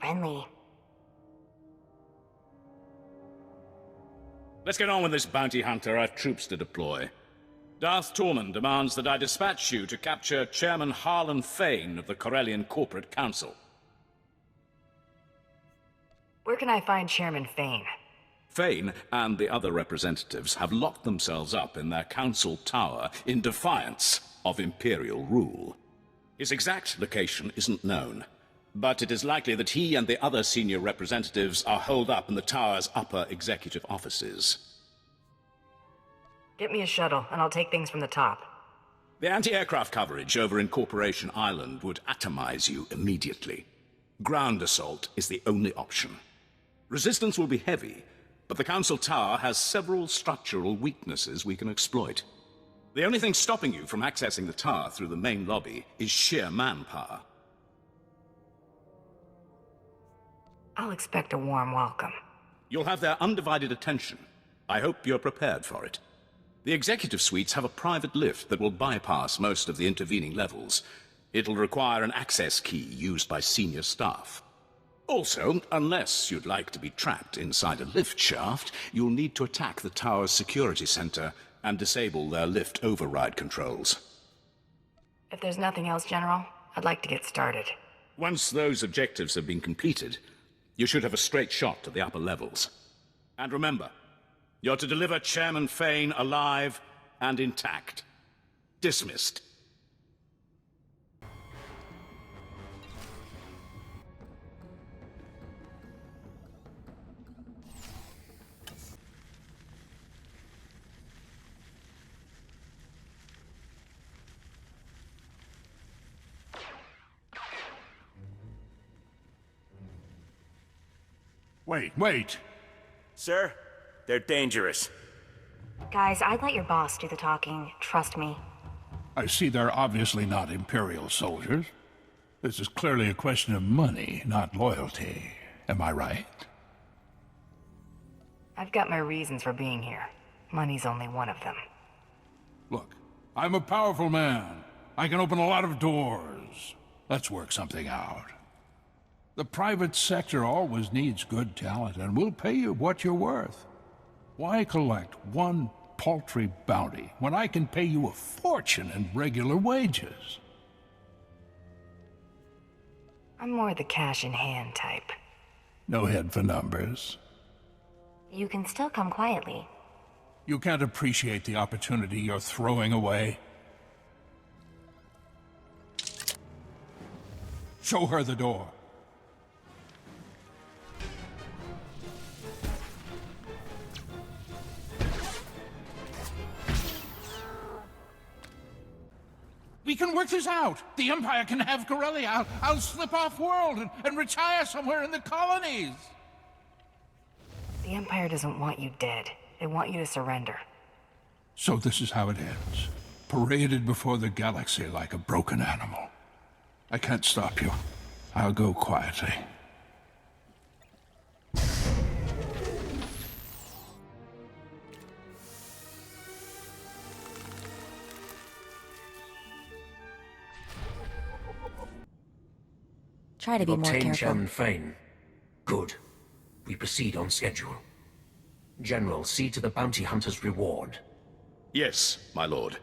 friendly. Let's get on with this, bounty hunter. I've troops to deploy. Darth Tormund demands that I dispatch you to capture Chairman Harlan Fane of the Corellian Corporate Council. Where can I find Chairman Fane? Fane and the other representatives have locked themselves up in their council tower in defiance of Imperial rule. His exact location isn't known, but it is likely that he and the other senior representatives are holed up in the tower's upper executive offices. Get me a shuttle, and I'll take things from the top. The anti-aircraft coverage over in Corporation Island would atomize you immediately. Ground assault is the only option. Resistance will be heavy, but the Council Tower has several structural weaknesses we can exploit. The only thing stopping you from accessing the tower through the main lobby is sheer manpower. I'll expect a warm welcome. You'll have their undivided attention. I hope you're prepared for it. The executive suites have a private lift that will bypass most of the intervening levels. It'll require an access key used by senior staff. Also, unless you'd like to be trapped inside a lift shaft, you'll need to attack the tower's security center and disable their lift override controls. If there's nothing else, General, I'd like to get started. Once those objectives have been completed, you should have a straight shot to the upper levels. And remember, you're to deliver Chairman Fane alive and intact. Dismissed. Wait. Sir, they're dangerous. Guys, I'd let your boss do the talking. Trust me. I see they're obviously not Imperial soldiers. This is clearly a question of money, not loyalty. Am I right? I've got my reasons for being here. Money's only one of them. Look, I'm a powerful man. I can open a lot of doors. Let's work something out. The private sector always needs good talent, and we'll pay you what you're worth. Why collect one paltry bounty when I can pay you a fortune in regular wages? I'm more the cash-in-hand type. No head for numbers. You can still come quietly. You can't appreciate the opportunity you're throwing away. Show her the door. We can work this out. The Empire can have Corellia. I'll slip off-world and retire somewhere in the colonies. The Empire doesn't want you dead. They want you to surrender. So this is how it ends. Paraded before the galaxy like a broken animal. I can't stop you. I'll go quietly. Try to be more Obtain careful. Chairman Fane. Good. We proceed on schedule. General, see to the bounty hunter's reward. Yes, my lord.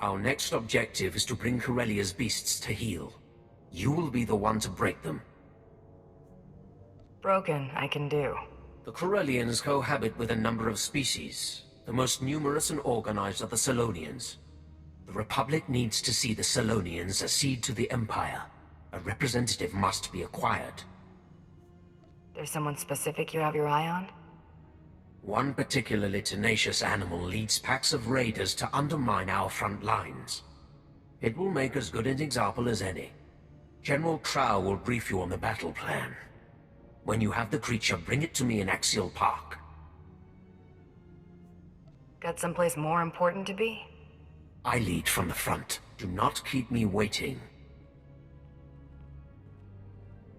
Our next objective is to bring Corellia's beasts to heel. You will be the one to break them. Broken, I can do. The Corellians cohabit with a number of species. The most numerous and organized are the Solonians. The Republic needs to see the Solonians accede to the Empire. A representative must be acquired. There's someone specific you have your eye on? One particularly tenacious animal leads packs of raiders to undermine our front lines. It will make as good an example as any. General Trow will brief you on the battle plan. When you have the creature, bring it to me in Axial Park. Got someplace more important to be? I lead from the front. Do not keep me waiting.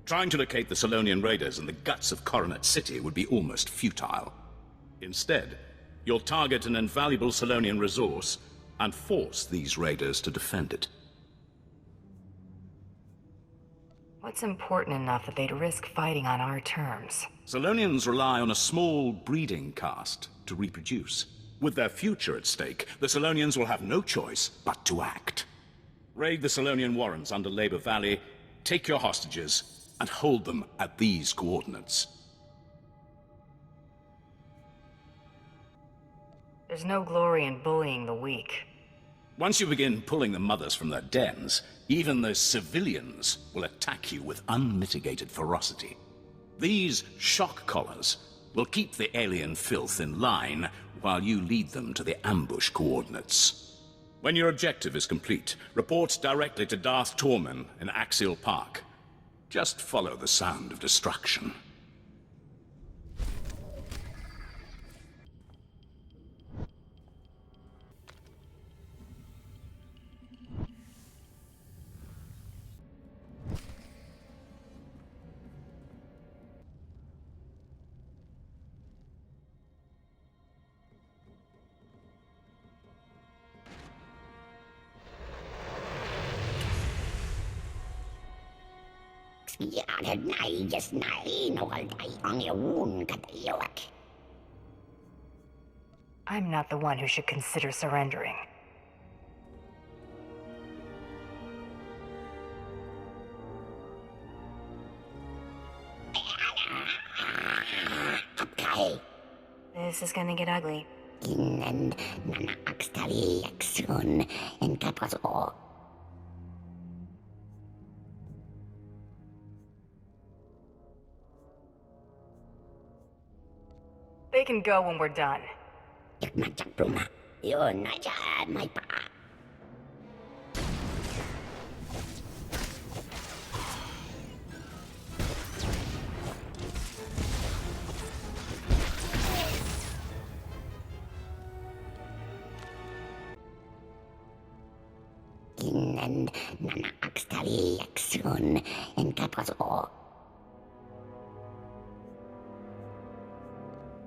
Trying to locate the Solonian raiders in the guts of Coronet City would be almost futile. Instead, you'll target an invaluable Solonian resource and force these raiders to defend it. What's important enough that they'd risk fighting on our terms? Solonians rely on a small breeding caste to reproduce. With their future at stake, the Solonians will have no choice but to act. Raid the Solonian warrens under Labor Valley, take your hostages, and hold them at these coordinates. There's no glory in bullying the weak. Once you begin pulling the mothers from their dens, even the civilians will attack you with unmitigated ferocity. These shock collars will keep the alien filth in line while you lead them to the ambush coordinates. When your objective is complete, report directly to Darth Tormen in Axial Park. Just follow the sound of destruction. I'm not the one who should consider surrendering. This is gonna get ugly. They can go when we're done.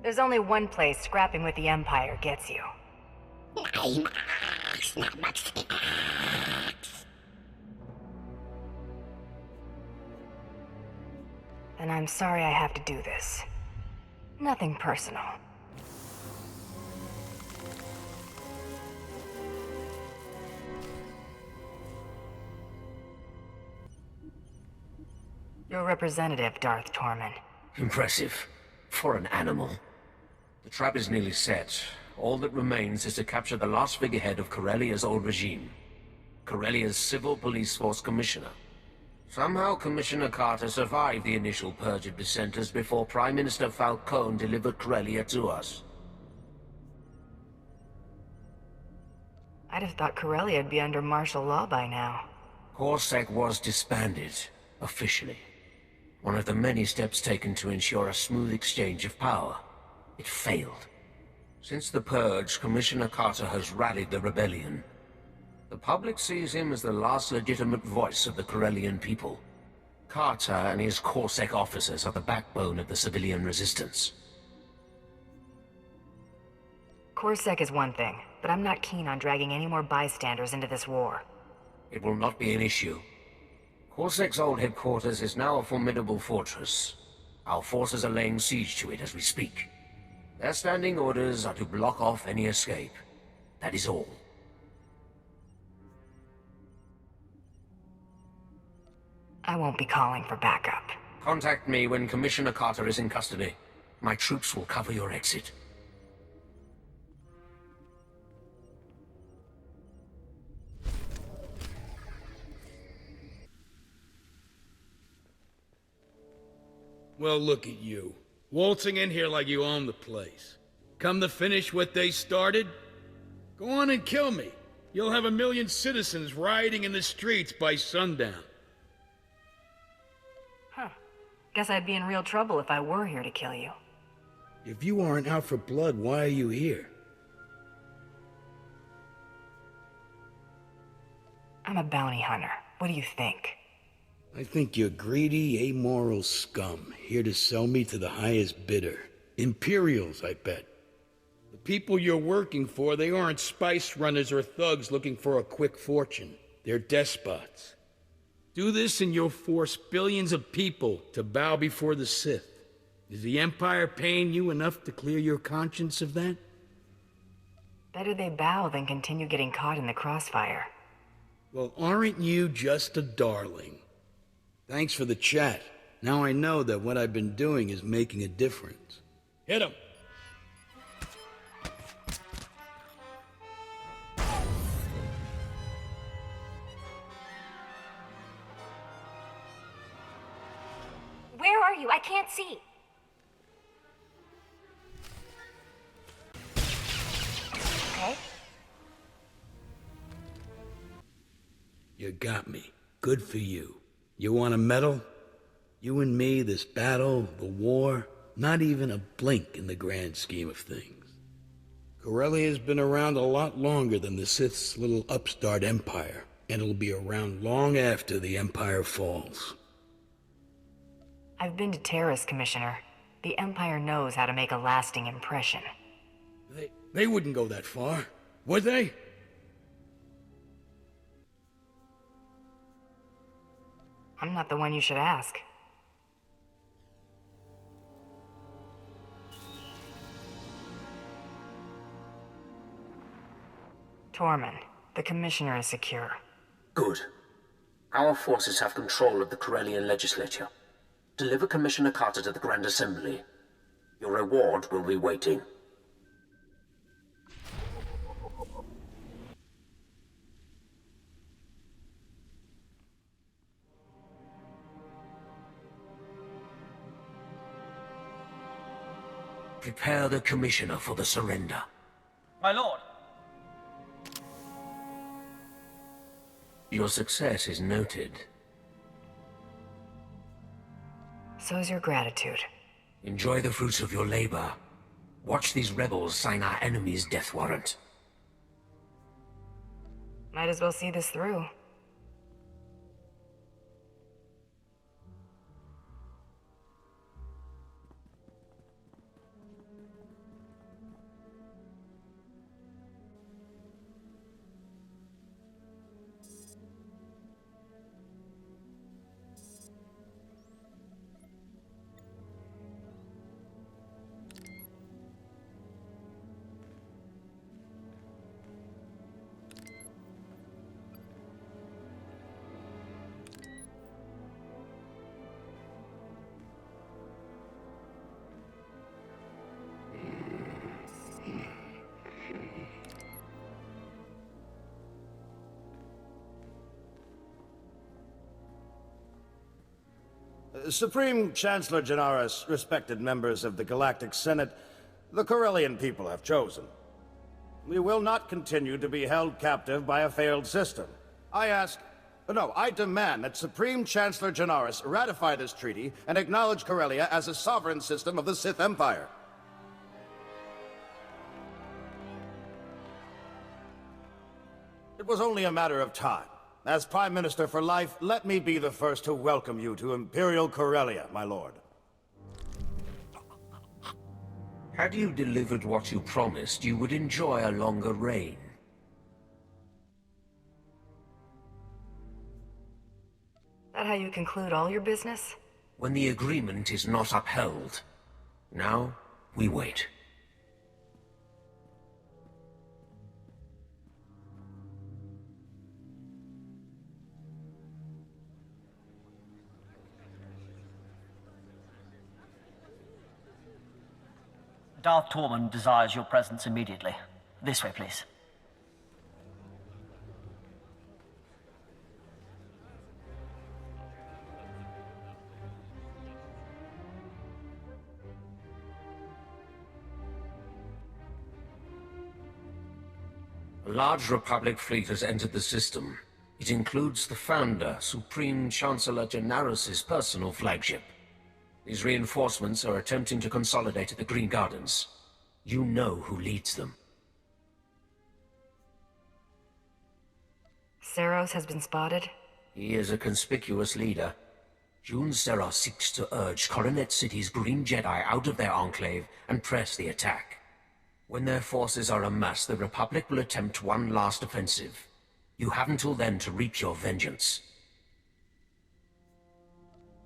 There's only one place scrapping with the Empire gets you. And I'm sorry I have to do this. Nothing personal. Your representative, Darth Tormen. Impressive. For an animal. The trap is nearly set. All that remains is to capture the last figurehead of Corellia's old regime. Corellia's Civil Police Force Commissioner. Somehow Commissioner Carter survived the initial purge of dissenters before Prime Minister Falcone delivered Corellia to us. I'd have thought Corellia'd be under martial law by now. CorSec was disbanded, officially. One of the many steps taken to ensure a smooth exchange of power. It failed. Since the purge, Commissioner Carter has rallied the rebellion. The public sees him as the last legitimate voice of the Corellian people. Carter and his CorSec officers are the backbone of the civilian resistance. CorSec is one thing, but I'm not keen on dragging any more bystanders into this war. It will not be an issue. CorSec's old headquarters is now a formidable fortress. Our forces are laying siege to it as we speak. Their standing orders are to block off any escape. That is all. I won't be calling for backup. Contact me when Commissioner Carter is in custody. My troops will cover your exit. Well, look at you. Waltzing in here like you own the place. Come to finish what they started? Go on and kill me. You'll have 1 million citizens rioting in the streets by sundown. Huh. Guess I'd be in real trouble if I were here to kill you. If you aren't out for blood, why are you here? I'm a bounty hunter. What do you think? I think you're greedy, amoral scum, here to sell me to the highest bidder. Imperials, I bet. The people you're working for, they aren't spice runners or thugs looking for a quick fortune. They're despots. Do this and you'll force billions of people to bow before the Sith. Is the Empire paying you enough to clear your conscience of that? Better they bow than continue getting caught in the crossfire. Well, aren't you just a darling? Thanks for the chat. Now I know that what I've been doing is making a difference. Hit him! Where are you? I can't see. Okay. You got me. Good for you. You want a medal? You and me, this battle, the war, not even a blink in the grand scheme of things. Corellia has been around a lot longer than the Sith's little upstart empire, and it'll be around long after the Empire falls. I've been to Terrace, Commissioner. The Empire knows how to make a lasting impression. They wouldn't go that far, would they? I'm not the one you should ask. Tormund, the Commissioner is secure. Good. Our forces have control of the Corellian legislature. Deliver Commissioner Carter to the Grand Assembly. Your reward will be waiting. Prepare the Commissioner for the surrender. My lord. Your success is noted. So's your gratitude. Enjoy the fruits of your labor. Watch these rebels sign our enemy's death warrant. Might as well see this through. Supreme Chancellor Janaris, respected members of the Galactic Senate, the Corellian people have chosen. We will not continue to be held captive by a failed system. I demand that Supreme Chancellor Janaris ratify this treaty and acknowledge Corellia as a sovereign system of the Sith Empire. It was only a matter of time. As Prime Minister for life, let me be the first to welcome you to Imperial Corellia, my lord. Had you delivered what you promised, you would enjoy a longer reign. That how you conclude all your business? When the agreement is not upheld. Now, we wait. Darth Tormund desires your presence immediately. This way, please. A large Republic fleet has entered the system. It includes the Founder, Supreme Chancellor Janaris' personal flagship. These reinforcements are attempting to consolidate at the Green Gardens. You know who leads them. Seros has been spotted? He is a conspicuous leader. Jun Serra seeks to urge Coronet City's Green Jedi out of their enclave and press the attack. When their forces are amassed, the Republic will attempt one last offensive. You have until then to reap your vengeance.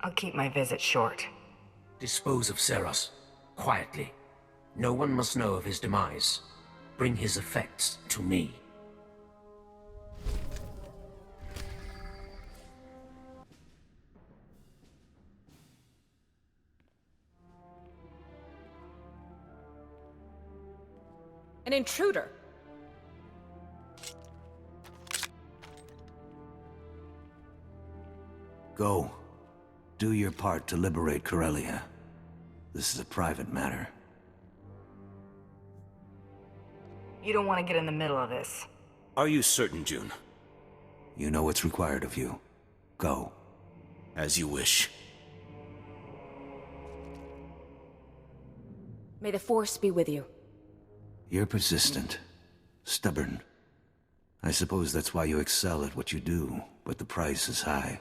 I'll keep my visit short. Dispose of Seros, quietly. No one must know of his demise. Bring his effects to me. An intruder! Go. Do your part to liberate Corellia. This is a private matter. You don't want to get in the middle of this. Are you certain, June? You know what's required of you. Go. As you wish. May the Force be with you. You're persistent. Stubborn. I suppose that's why you excel at what you do, but the price is high.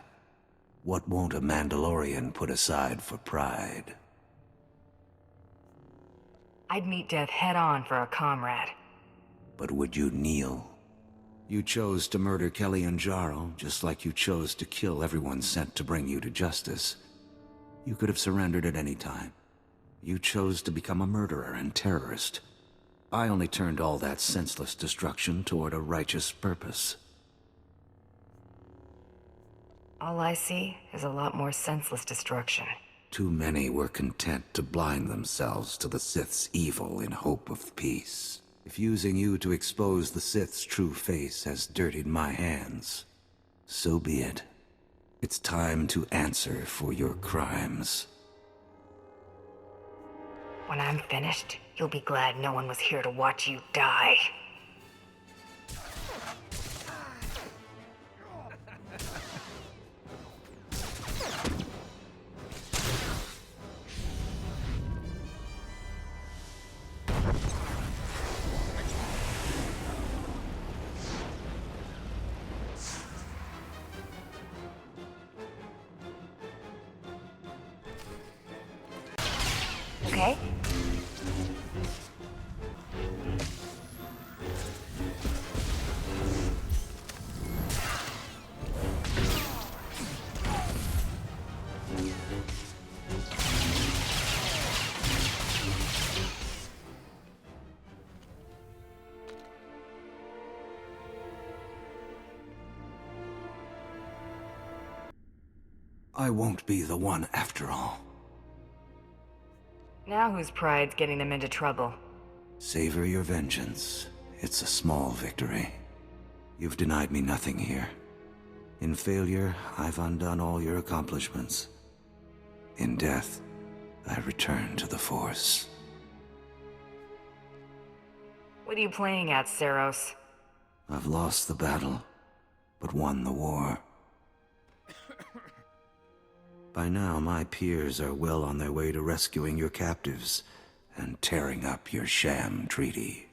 What won't a Mandalorian put aside for pride? I'd meet death head-on for a comrade. But would you kneel? You chose to murder Kelly and Jarl, just like you chose to kill everyone sent to bring you to justice. You could have surrendered at any time. You chose to become a murderer and terrorist. I only turned all that senseless destruction toward a righteous purpose. All I see is a lot more senseless destruction. Too many were content to blind themselves to the Sith's evil in hope of peace. If using you to expose the Sith's true face has dirtied my hands, so be it. It's time to answer for your crimes. When I'm finished, you'll be glad no one was here to watch you die. Okay? I won't be the one after all. Now whose pride's getting them into trouble? Savor your vengeance. It's a small victory. You've denied me nothing here. In failure, I've undone all your accomplishments. In death, I return to the Force. What are you playing at, Seros? I've lost the battle, but won the war. By now, my peers are well on their way to rescuing your captives and tearing up your sham treaty.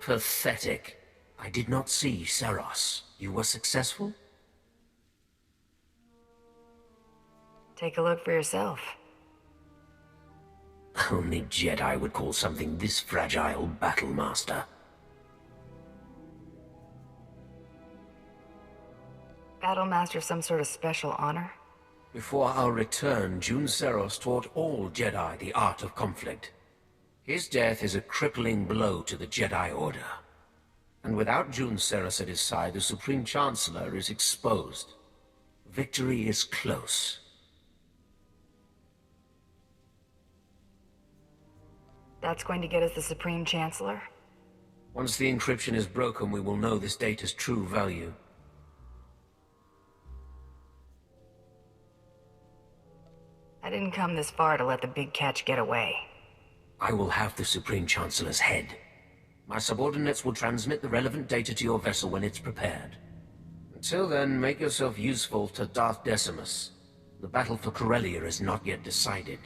Pathetic. I did not see Seros. You were successful? Take a look for yourself. Only Jedi would call something this fragile Battlemaster. Battlemaster some sort of special honor? Before our return, June Seros taught all Jedi the art of conflict. His death is a crippling blow to the Jedi Order. And without Jun Ceres at his side, the Supreme Chancellor is exposed. Victory is close. That's going to get us the Supreme Chancellor? Once the encryption is broken, we will know this data's true value. I didn't come this far to let the big catch get away. I will have the Supreme Chancellor's head. My subordinates will transmit the relevant data to your vessel when it's prepared. Until then, make yourself useful to Darth Decimus. The battle for Corellia is not yet decided.